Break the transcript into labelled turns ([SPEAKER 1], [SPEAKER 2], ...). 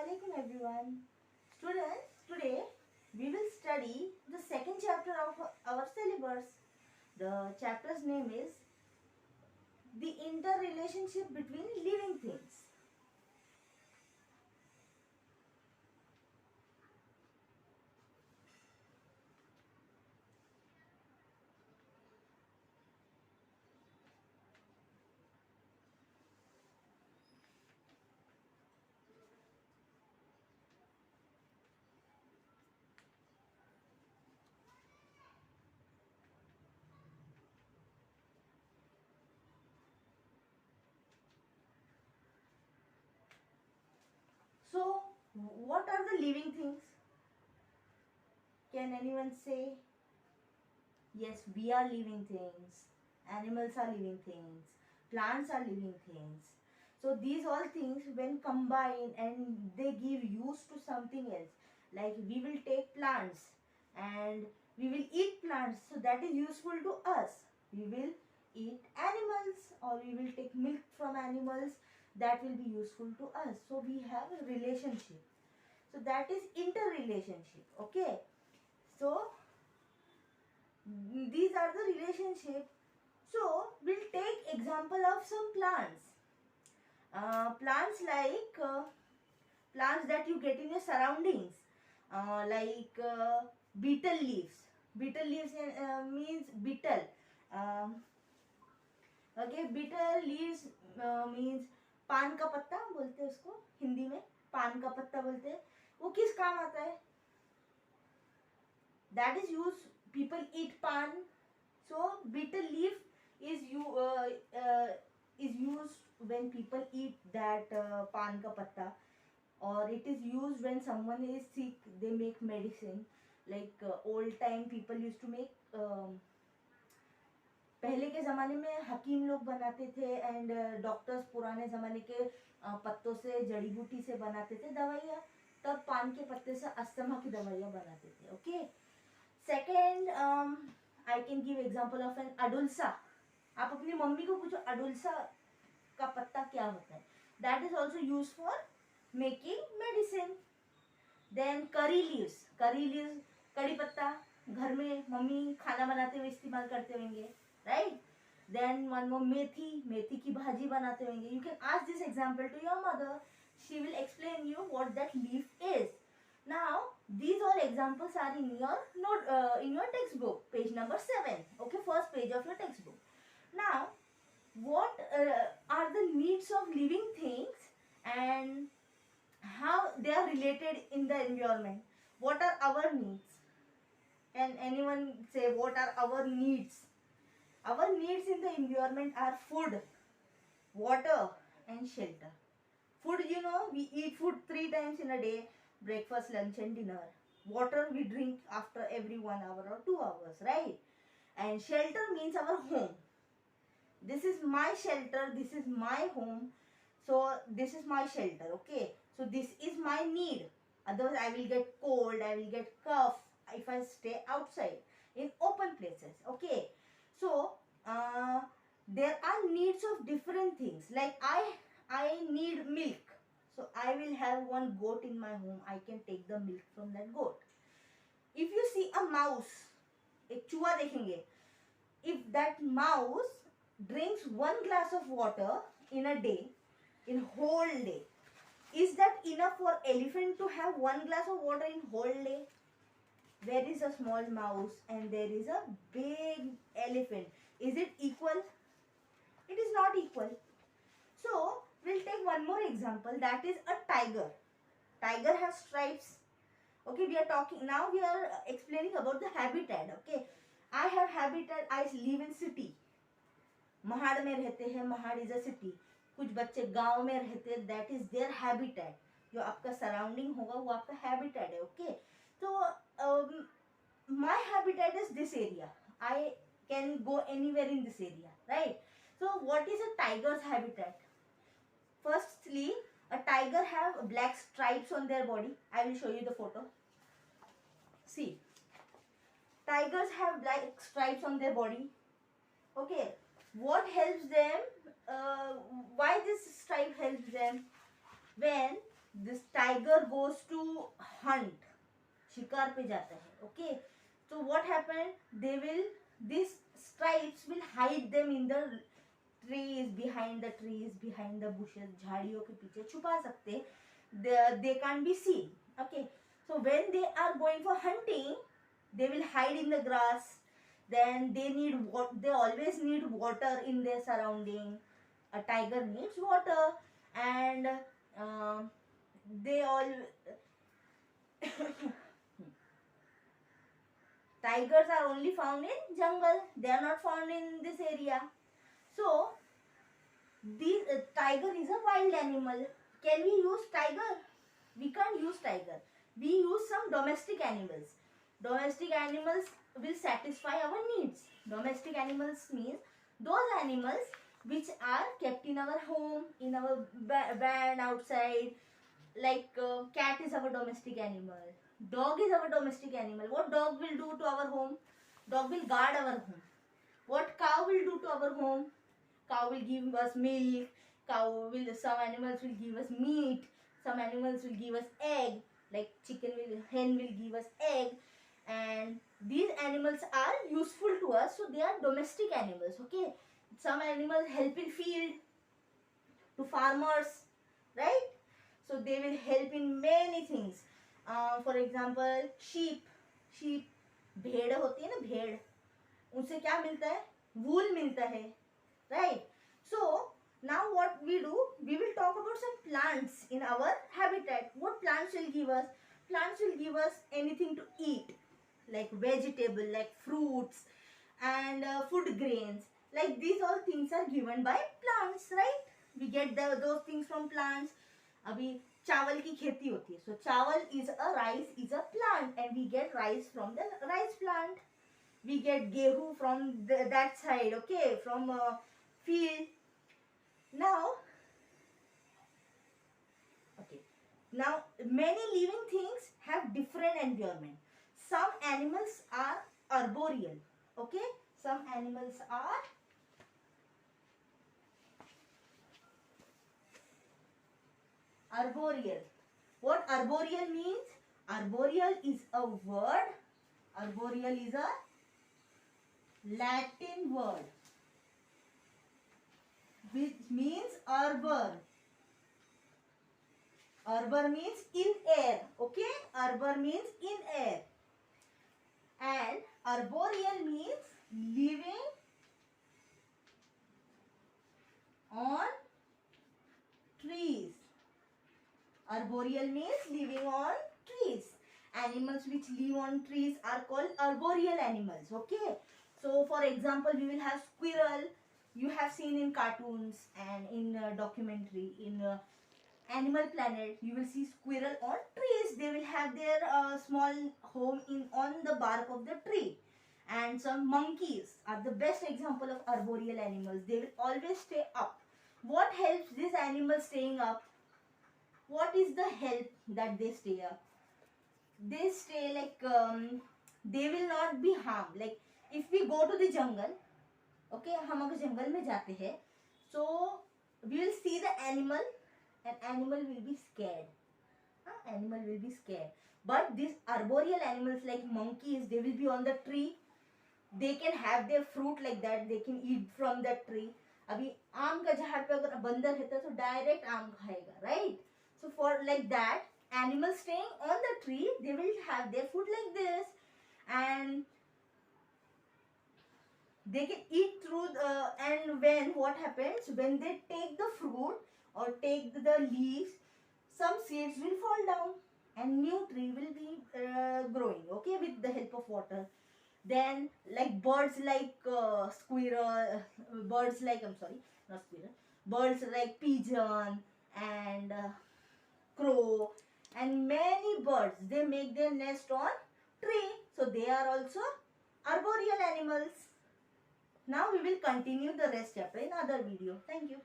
[SPEAKER 1] Assalamualaikum everyone. Students, today we will study the second chapter of our syllabus. The chapter's name is The Interrelationship Between Living Things. So, what are the living things? Can anyone say? Yes, we are living things. Animals are living things. Plants are living things. So these all things when combined and they give use to something else. Like we will take plants and we will eat plants. So that is useful to us. We will eat animals or we will take milk from animals. That will be useful to us. So we have a relationship. So that is interrelationship. Okay. So these are the relationship. So we'll take example of some plants. Plants like plants that you get in your surroundings, like beetle leaves. Beetle leaves means beetle. Okay, beetle leaves means पान का पत्ता बोलते हैं उसको हिंदी में पान का पत्ता बोलते हैं. वो किस काम आता है? That is used. People eat pan. So beetle leaf is used when people eat that pan ka patta, or it is used when someone is sick. They make medicine. Like old time people used to make. पहले के ज़माने में हकीम लोग बनाते थे and doctors पुराने ज़माने के पत्तों से जड़ी बूटी से बनाते थे दवाइयाँ. तब पान के पत्ते से अस्थमा की दवाइयाँ बनाते थे. Okay. Second, I can give example of an adulsa. आप अपनी मम्मी को पूछो अडुल्सा का पत्ता क्या होता है. That is also use for making medicine. Then curry leaves. Curry leaves kadi patta घर में मम्मी खाना बनाते हुए इस्तेमाल करते होंगे, right. Then one more methi. मेथी की भाजी बनाते होंगे. You can ask this example to your mother. She will explain you what that leaf is. Now, these all examples are in your note, in your textbook, page number 7. Okay, first page of your textbook. Now, what are the needs of living things and how they are related in the environment? What are our needs? Can anyone say what are our needs? Our needs in the environment are food, water, and shelter. Food, you know, we eat food 3 times in a day. Breakfast, lunch and dinner. Water we drink after every 1 hour or 2 hours, right? And shelter means our home. This is my shelter, this is my home. So this is my shelter, okay? So this is my need. Otherwise I will get cold, I will get cough if I stay outside in open places, okay? So there are needs of different things. Like I need milk. So I will have one goat in my home. I can take the milk from that goat. If you see a mouse, एक चूहा देखेंगे. If that mouse drinks 1 glass of water in a day, in whole day, is that enough for elephant to have 1 glass of water in whole day? There is a small mouse and there is a big elephant. Is it equal? It is not equal. So we'll take one more example, that is a tiger. Tiger has stripes. Okay, we are talking now, we are explaining about the habitat. Okay, I have habitat. I live in city. Mahad में रहते हैं. Mahad is a city. कुछ बच्चे गांव में रहते हैं. That is their habitat. जो आपका surrounding होगा वो आपका habitat है. Okay, so my habitat is this area. I can go anywhere in this area, right? So what is a tiger's habitat? Firstly, a tiger have black stripes on their body. I will show you the photo. See, tigers have black stripes on their body. Okay, what helps them? Why this stripe helps them? When this tiger goes to hunt, शिकार पे जाता है. Okay, so what happened, they will, these stripes will hide them in the trees, behind the trees, behind the bushes, झाड़ियों के पीछे छुपा सकते, they can't be seen. Okay, so when they are going for hunting, they will hide in the grass. Then they need what, they always need water in their surrounding. A tiger needs water, and they all tigers are only found in jungle, they are not found in this area. So this tiger is a wild animal. Can we use tiger? We can't use tiger. We use some domestic animals. Domestic animals will satisfy our needs. Domestic animals means those animals which are kept in our home, in our van, outside. Like cat is our domestic animal. Dog is our domestic animal. What dog will do to our home? Dog will guard our home. What cow will do to our home? Cow will give us milk. Some animals will give us meat. Some animals will give us egg. Like hen will give us egg. And these animals are useful to us, so they are domestic animals. Okay, some animals help in field to farmers, right? So they will help in many things. For example, sheep, भेड़ होती है ना, भेड़, उनसे क्या मिलता है, वूल मिलता है, right? So now what we do, we will talk about some plants in our habitat. What plants will give us? Plants will give us anything to eat, like vegetable, like fruits, and food grains. Like these all things are given by plants, right? We get those things from plants. अभी चावल की खेती होती है, so चावल is a rice is a plant, and we get rice from the rice plant. We get gehu from that side, okay, from field. Now, okay, now many living things have different environment. Some animals are arboreal, okay, some animals are arboreal. What arboreal means? Arboreal is a word. Arboreal is a Latin word which means arbor. Arbor means in air. Okay, arbor means in air. And arboreal means living on trees. Arboreal means living on trees. Animals which live on trees are called arboreal animals. Okay. So for example, we will have squirrel. You have seen in cartoons and in documentary, in Animal Planet, you will see squirrel on trees. They will have their small home on the bark of the tree. And some monkeys are the best example of arboreal animals. They will always stay up. What helps these animals staying up? What is the help that they stay up? They stay like they will not be harmed. Like if we go to the jungle, okay, हम अगर जंगल में जाते हैं, so we will see the animal, and animal will be scared. Animal will be scared. But these arboreal animals like monkeys, they will be on the tree. They can have their fruit like that. They can eat from that tree. अभी आम का झाड़ पे अगर बंदर है तो direct आम खाएगा, right? So for like that, animals staying on the tree, they will have their food like this, and they can eat through and when what happens, when they take the fruit or take the leaves, some seeds will fall down and new tree will be growing, okay, with the help of water. Then like birds like squirrel, birds like, I'm sorry, not squirrel, birds like pigeon and crow and many birds, they make their nest on tree, so they are also arboreal animals. Now we will continue the rest chapter in other video. Thank you.